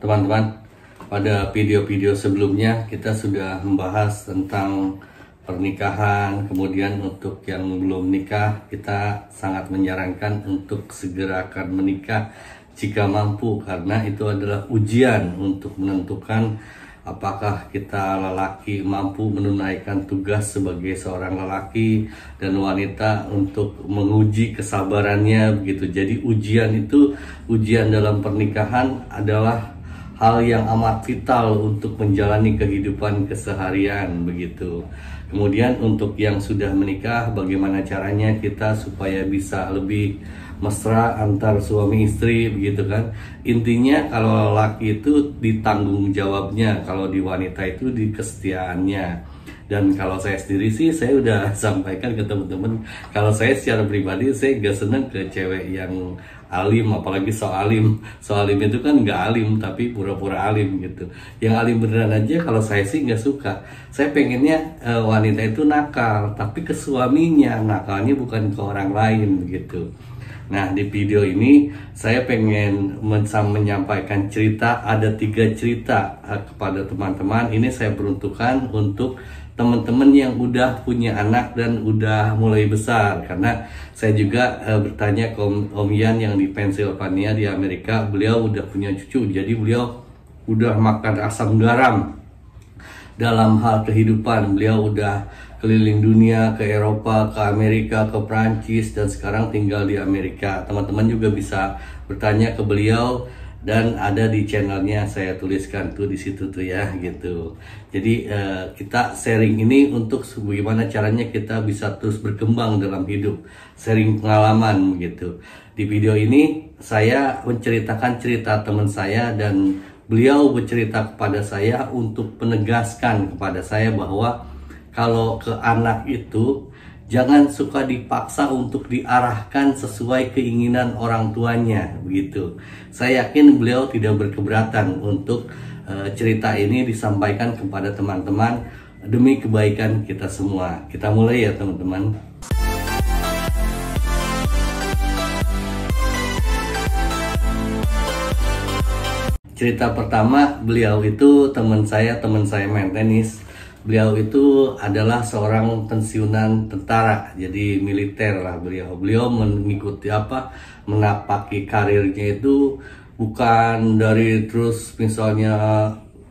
Teman-teman, pada video-video sebelumnya kita sudah membahas tentang pernikahan. Kemudian untuk yang belum nikah, kita sangat menyarankan untuk segera akan menikah jika mampu, karena itu adalah ujian untuk menentukan apakah kita lelaki mampu menunaikan tugas sebagai seorang lelaki, dan wanita untuk menguji kesabarannya begitu. Jadi ujian dalam pernikahan adalah hal yang amat vital untuk menjalani kehidupan keseharian begitu. Kemudian untuk yang sudah menikah, bagaimana caranya kita supaya bisa lebih mesra antar suami istri begitu kan. Intinya kalau laki itu ditanggung jawabnya, kalau di wanita itu di kesetiaannya. Dan kalau saya sendiri sih, saya udah sampaikan ke teman-teman, kalau saya secara pribadi saya gak seneng ke cewek yang alim, apalagi so alim itu kan nggak alim tapi pura-pura alim gitu. Yang alim beneran aja kalau saya sih nggak suka. Saya pengennya wanita itu nakal, tapi ke suaminya, nakalnya bukan ke orang lain gitu. Nah, di video ini saya pengen menyampaikan cerita, ada 3 cerita kepada teman-teman. Ini saya peruntukkan untuk teman-teman yang udah punya anak dan udah mulai besar, karena saya juga bertanya ke Om Yan yang di Pennsylvania di Amerika. Beliau udah punya cucu, jadi beliau udah makan asam garam dalam hal kehidupan. Beliau udah keliling dunia, ke Eropa, ke Amerika, ke Prancis, dan sekarang tinggal di Amerika. Teman-teman juga bisa bertanya ke beliau, dan ada di channelnya saya tuliskan tuh di situ tuh ya gitu. Jadi kita sharing ini untuk bagaimana caranya kita bisa terus berkembang dalam hidup, sharing pengalaman gitu. Di video ini saya menceritakan cerita teman saya, dan beliau bercerita kepada saya untuk menegaskan kepada saya bahwa kalau ke anak itu jangan suka dipaksa untuk diarahkan sesuai keinginan orang tuanya begitu. Saya yakin beliau tidak berkeberatan untuk cerita ini disampaikan kepada teman-teman demi kebaikan kita semua. Kita mulai ya teman-teman. Cerita pertama, beliau itu teman saya main tenis. Beliau itu adalah seorang pensiunan tentara, jadi militer lah beliau. Beliau mengikuti menapaki karirnya itu bukan dari terus misalnya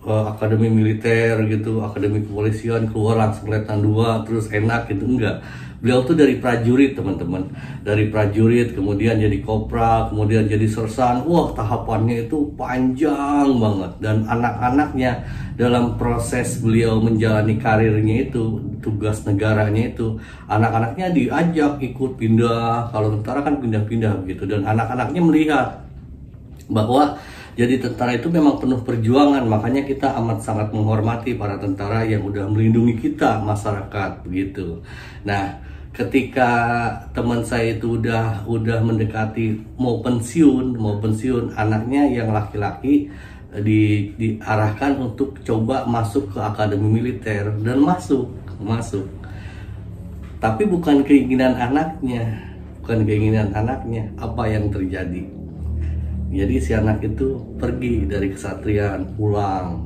akademi militer gitu, akademi kepolisian, keluar langsung letnan 2 terus enak gitu, enggak. Beliau tuh dari prajurit teman-teman, dari prajurit kemudian jadi kopral, kemudian jadi sersan. Wah, tahapannya itu panjang banget. Dan anak-anaknya dalam proses beliau menjalani karirnya itu, tugas negaranya itu, anak-anaknya diajak ikut pindah. Kalau tentara kan pindah-pindah gitu. Dan anak-anaknya melihat bahwa jadi tentara itu memang penuh perjuangan. Makanya kita amat sangat menghormati para tentara yang udah melindungi kita, masyarakat begitu. Nah, ketika teman saya itu udah mendekati mau pensiun, anaknya yang laki-laki diarahkan untuk coba masuk ke akademi militer, dan masuk. Tapi bukan keinginan anaknya. Apa yang terjadi? Jadi si anak itu pergi dari kesatrian, pulang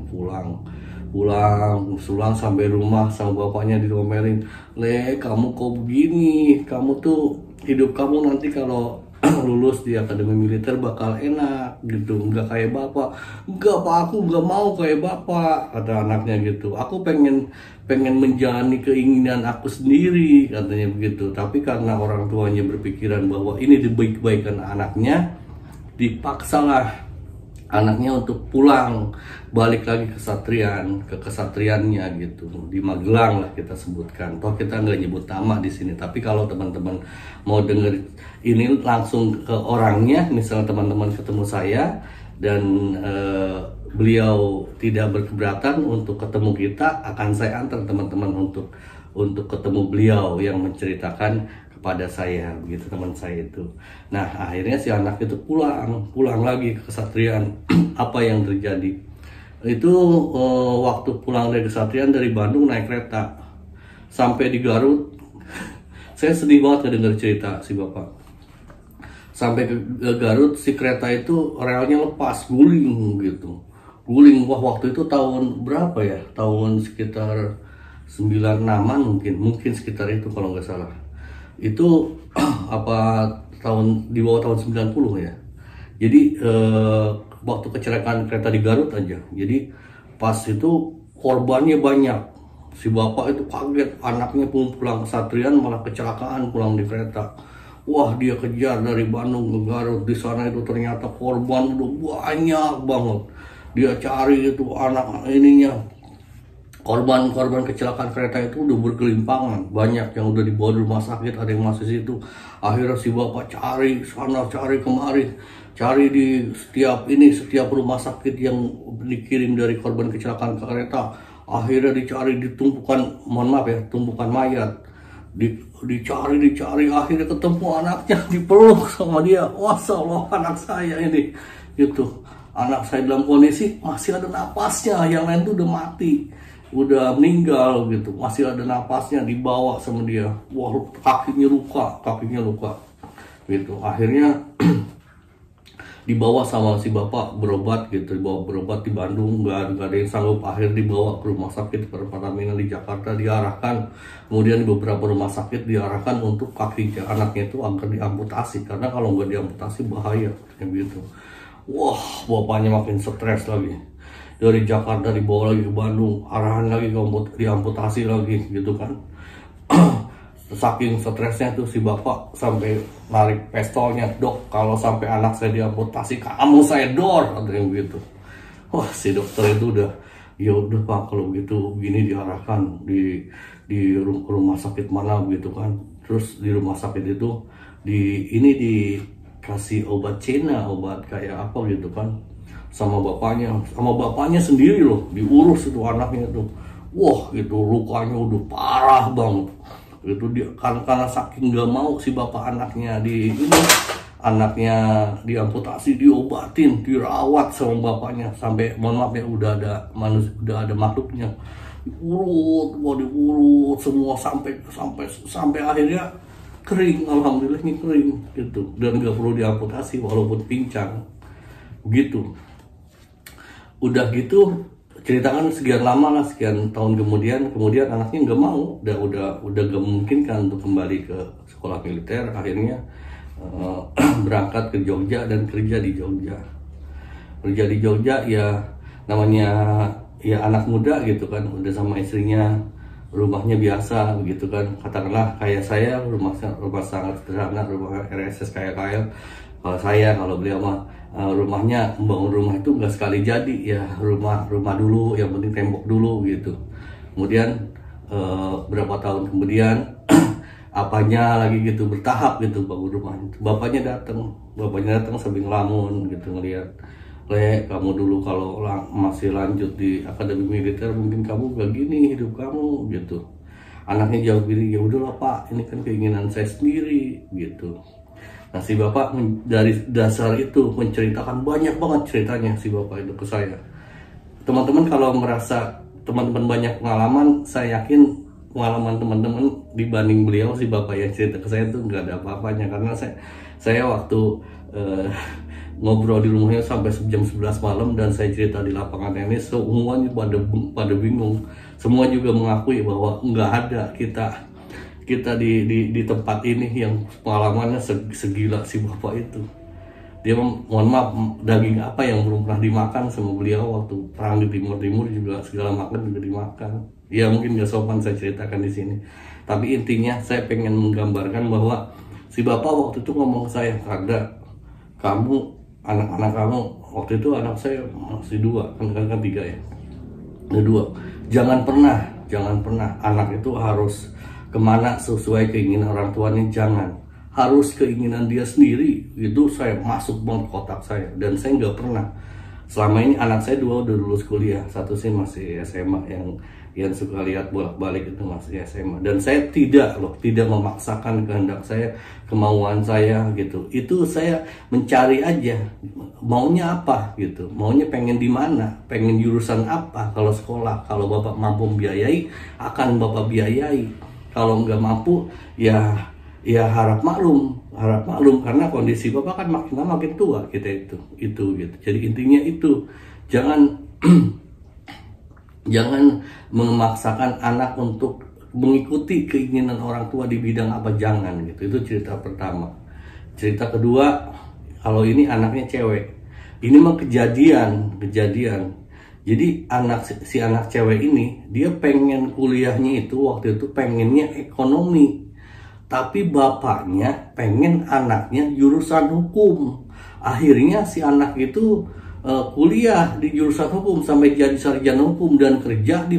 sampai rumah sama bapaknya diomelin, "Le, kamu kok begini? Kamu tuh hidup kamu nanti kalau lulus di akademi militer bakal enak gitu, nggak kayak bapak." "Enggak Pak, aku nggak mau kayak bapak," kata anaknya gitu. "Aku pengen menjalani keinginan aku sendiri," katanya begitu. Tapi karena orang tuanya berpikiran bahwa ini demi kebaikan anaknya, dipaksalah anaknya untuk pulang, balik lagi ke kesatriannya gitu, di Magelang lah kita sebutkan. Toh kita nggak nyebut nama di sini, tapi kalau teman-teman mau denger ini langsung ke orangnya, misal teman-teman ketemu saya dan beliau tidak berkeberatan untuk ketemu kita, akan saya antar teman-teman untuk ketemu beliau yang menceritakan kepada saya begitu, teman saya itu. Nah, akhirnya si anak itu pulang lagi ke kesatrian. Apa yang terjadi? Itu waktu pulang dari kesatrian dari Bandung naik kereta sampai di Garut. Saya sedih banget dengar cerita si bapak. Sampai ke Garut, si kereta itu relnya lepas, guling gitu. guling. Wah, waktu itu tahun berapa ya, tahun sekitar 96-an mungkin sekitar itu kalau nggak salah. Itu apa tahun di bawah tahun 90 ya. Jadi waktu kecelakaan kereta di Garut aja. Jadi pas itu korbannya banyak. Si bapak itu kaget, anaknya pulang kesatrian malah kecelakaan pulang di kereta. Wah, dia kejar dari Bandung ke Garut. Di sana itu ternyata korban udah banyak banget. Dia cari itu anak ininya. Korban kecelakaan kereta itu udah bergelimpangan, banyak yang udah dibawa di rumah sakit, ada yang masih situ. Akhirnya si bapak cari sana, cari kemari, cari di setiap rumah sakit yang dikirim dari korban kecelakaan kereta. Akhirnya dicari di tumpukan, mohon maaf ya, tumpukan mayat. Dicari, akhirnya ketemu anaknya, dipeluk sama dia. Wah, Allah, anak saya ini, gitu. Anak saya dalam kondisi masih ada napasnya, yang lain tuh udah mati, udah meninggal gitu, masih ada napasnya, dibawa sama dia. Wah, kakinya luka gitu. Akhirnya dibawa sama si bapak berobat gitu, dibawa berobat di Bandung, nggak ada yang sanggup. Akhirnya dibawa ke rumah sakit Pertamina di Jakarta, diarahkan, kemudian di beberapa rumah sakit diarahkan untuk kaki anaknya itu agar diamputasi, karena kalau nggak diamputasi bahaya kayak gitu. Wah, bapaknya makin stres lagi. Dari Jakarta dibawa lagi ke Bandung, arahan lagi ke diamputasi lagi gitu kan. Saking stresnya tuh si bapak sampai narik pistolnya, "Dok, kalau sampai anak saya diamputasi, kamu saya dor," katanya begitu. Wah, si dokter itu udah, ya udah Pak, kalau begitu begini, diarahkan di rumah sakit mana begitu kan. Terus di rumah sakit itu dikasih obat Cina, obat kayak apa gitu kan, sama bapaknya sendiri loh, diurus itu anaknya tuh. Wah, itu lukanya udah parah banget itu. Dia karena saking gak mau si bapak anaknya diamputasi, diobatin, dirawat sama bapaknya, sampai mohon maaf ya, udah ada makhluknya, diurut semua sampai akhirnya kering. Alhamdulillah ini kering gitu, dan gak perlu diamputasi walaupun pincang gitu. Udah gitu ceritakan sekian lama lah, sekian tahun kemudian anaknya nggak mau, udah gak memungkinkan untuk kembali ke sekolah militer. Akhirnya berangkat ke Jogja dan kerja di Jogja. Ya namanya ya anak muda gitu kan, udah sama istrinya, rumahnya biasa begitu kan, katakanlah kayak saya, rumah sangat sederhana, rumah RSS kayak kalau beliau mah rumahnya, membangun rumah itu nggak sekali jadi ya, rumah dulu, yang penting tembok dulu gitu. Kemudian berapa tahun kemudian apanya lagi gitu, bertahap gitu bangun rumahnya. Bapaknya datang sambil ngelamun gitu, ngelihat, "Le, kamu dulu kalau masih lanjut di akademi militer mungkin kamu gak gini hidup kamu," gitu. Anaknya jawab gini, "Ya udahlah Pak, ini kan keinginan saya sendiri," gitu. Nah, si bapak dari dasar itu menceritakan banyak banget ceritanya si bapak itu ke saya. Teman-teman kalau merasa teman-teman banyak pengalaman, saya yakin pengalaman teman-teman dibanding beliau si bapak yang cerita ke saya itu nggak ada apa-apanya. Karena saya waktu ngobrol di rumahnya sampai jam 11 malam dan saya cerita di lapangan tenis, semuanya pada bingung. Semua juga mengakui bahwa nggak ada kita di tempat ini yang pengalamannya segila si bapak itu. Dia mohon maaf, daging apa yang belum pernah dimakan sama beliau waktu perang di Timur juga, segala makan juga dimakan. Ya mungkin gak sopan saya ceritakan di sini, tapi intinya saya pengen menggambarkan bahwa si bapak waktu itu ngomong ke saya, "Kada, kamu, anak-anak kamu," waktu itu anak saya masih 2, kan 3 ya, ada 2. Jangan pernah anak itu harus kemana sesuai keinginan orang tuanya, jangan. Harus keinginan dia sendiri. Itu saya masuk banget kotak saya, dan saya nggak pernah. Selama ini anak saya 2 udah lulus kuliah, satu sih masih SMA, yang suka lihat bolak-balik itu masih SMA. Dan saya tidak memaksakan kehendak saya, kemauan saya gitu. Itu saya mencari aja maunya apa gitu, maunya pengen di mana, pengen jurusan apa. Kalau sekolah, kalau bapak mampu biayai, akan bapak biayai. Kalau nggak mampu ya harap maklum, karena kondisi bapak kan makin lama makin tua kita itu gitu. Jadi intinya itu, jangan Jangan memaksakan anak untuk mengikuti keinginan orang tua di bidang apa, jangan gitu. Itu cerita pertama. Cerita kedua, kalau ini anaknya cewek, ini mah kejadian. Jadi si anak cewek ini, dia pengen kuliahnya itu waktu itu pengennya ekonomi, tapi bapaknya pengen anaknya jurusan hukum. Akhirnya si anak itu kuliah di jurusan hukum sampai jadi sarjana hukum dan kerja di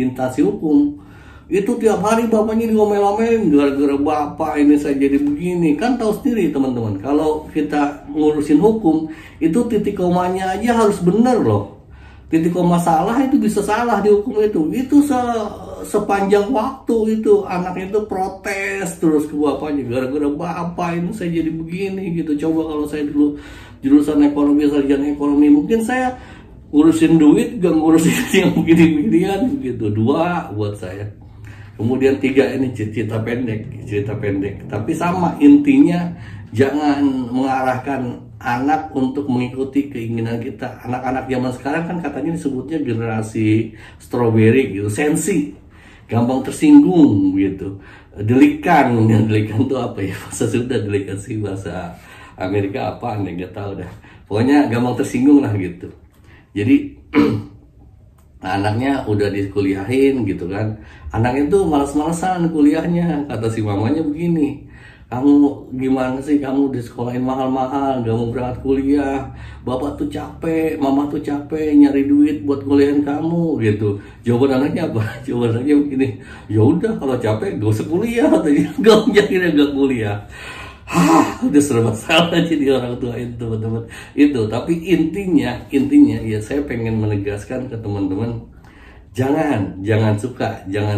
instansi hukum. Itu tiap hari bapaknya diomel-omelin, gara-gara bapak ini saya jadi begini. Kan tahu sendiri teman-teman, kalau kita ngurusin hukum itu titik komanya aja harus bener loh. Titik koma salah itu bisa salah di hukum itu sepanjang waktu itu anak itu protes terus ke bapaknya, gara-gara bapak ini saya jadi begini gitu. Coba kalau saya dulu jurusan ekonomi, sarjana ekonomi, mungkin saya ngurusin duit gak ngurusin yang begini-beginian gitu. 2 buat saya. Kemudian 3, ini cerita pendek, tapi sama intinya, jangan mengarahkan anak untuk mengikuti keinginan kita. Anak-anak zaman sekarang kan katanya disebutnya generasi strawberry gitu, sensi, gampang tersinggung gitu, delikan itu apa ya, bahasa Sunda delikan sih, bahasa Amerika apaan ya, nggak tahu dah, pokoknya gampang tersinggung lah gitu. Jadi anaknya udah dikuliahin gitu kan, anaknya tuh malas-malasan kuliahnya. Kata si mamanya begini, kamu gimana sih, kamu disekolahin mahal-mahal, gak mau berangkat kuliah, bapak tuh capek, mama tuh capek nyari duit buat kuliahin kamu gitu. Jawaban anaknya apa? Jawaban anaknya begini, ya udah kalau capek gak usah kuliah, gak jadi gak kuliah. Udah serba salah jadi orang tua itu teman-teman. Itu tapi intinya ya, saya pengen menegaskan ke teman-teman, jangan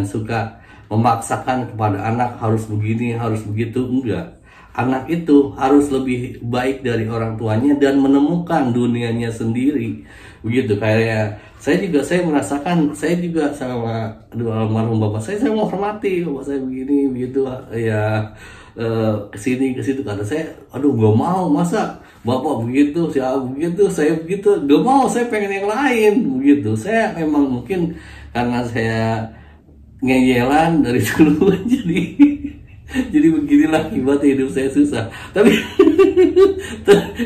suka memaksakan kepada anak harus begini harus begitu. Enggak, anak itu harus lebih baik dari orang tuanya dan menemukan dunianya sendiri begitu. Kayak saya merasakan, saya juga sama almarhum bapak saya menghormati bapak saya begini begitu ya, kesini ke situ. Kata saya, aduh gak mau, masa bapak begitu, begitu, saya begitu, gak mau, saya pengen yang lain begitu. Saya memang mungkin karena saya ngeyelan dari dulu jadi beginilah akibat hidup saya susah. Tapi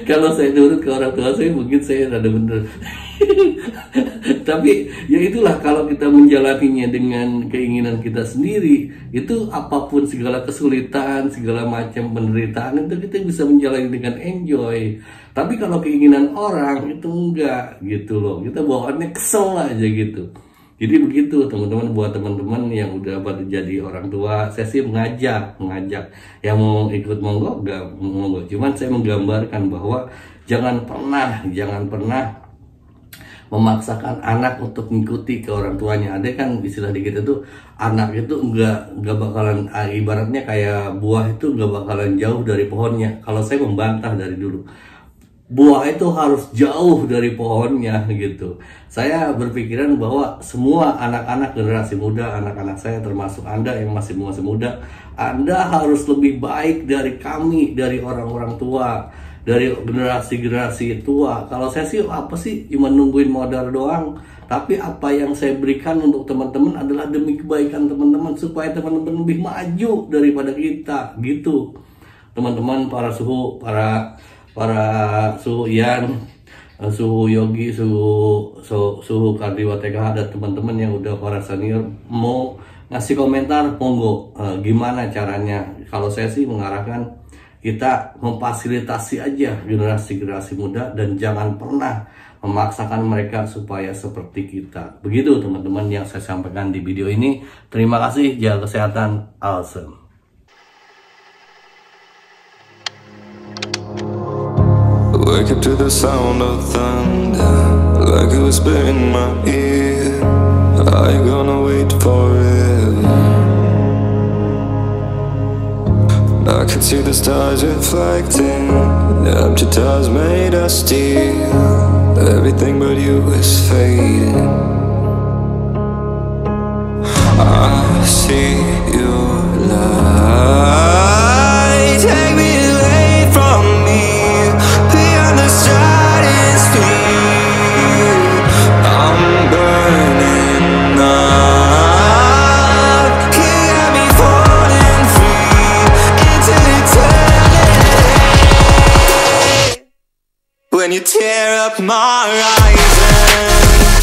kalau saya nurut ke orang tua saya, mungkin saya rada bener. Tapi ya itulah, kalau kita menjalaninya dengan keinginan kita sendiri, itu apapun segala kesulitan, segala macam penderitaan, itu kita bisa menjalani dengan enjoy. Tapi kalau keinginan orang itu enggak gitu loh, kita bawaannya kesel aja gitu. Jadi begitu teman-teman, buat teman-teman yang udah pada jadi orang tua, saya sih mengajak yang mau ikut monggo, enggak monggo. Cuman saya menggambarkan bahwa jangan pernah memaksakan anak untuk mengikuti ke orang tuanya. Ada kan istilah di kita tuh, anak itu enggak bakalan, ibaratnya kayak buah itu enggak bakalan jauh dari pohonnya. Kalau saya membantah dari dulu, buah itu harus jauh dari pohonnya gitu. Saya berpikiran bahwa semua anak-anak generasi muda, anak-anak saya termasuk Anda yang masih muda, Anda harus lebih baik dari kami, dari orang-orang tua, dari generasi tua. Kalau saya sih apa sih, cuma nungguin modal doang. Tapi apa yang saya berikan untuk teman-teman adalah demi kebaikan teman-teman, supaya teman-teman lebih maju daripada kita gitu. Teman-teman, para suhu Ian, suhu Yogi, suhu Kardiwa TKH, dan teman-teman yang udah para senior mau ngasih komentar, monggo. Gimana caranya? Kalau saya sih mengarahkan kita memfasilitasi aja generasi muda dan jangan pernah memaksakan mereka supaya seperti kita. Begitu teman-teman yang saya sampaikan di video ini. Terima kasih, jaga kesehatan, awesome. Wake up to the sound of thunder, like it was in my ear. Are you gonna wait forever? I can see the stars reflecting, the empty tires made of steel. Everything but you is fading. I see your light, take me away from me, beyond the stratosphere. stare up my horizon.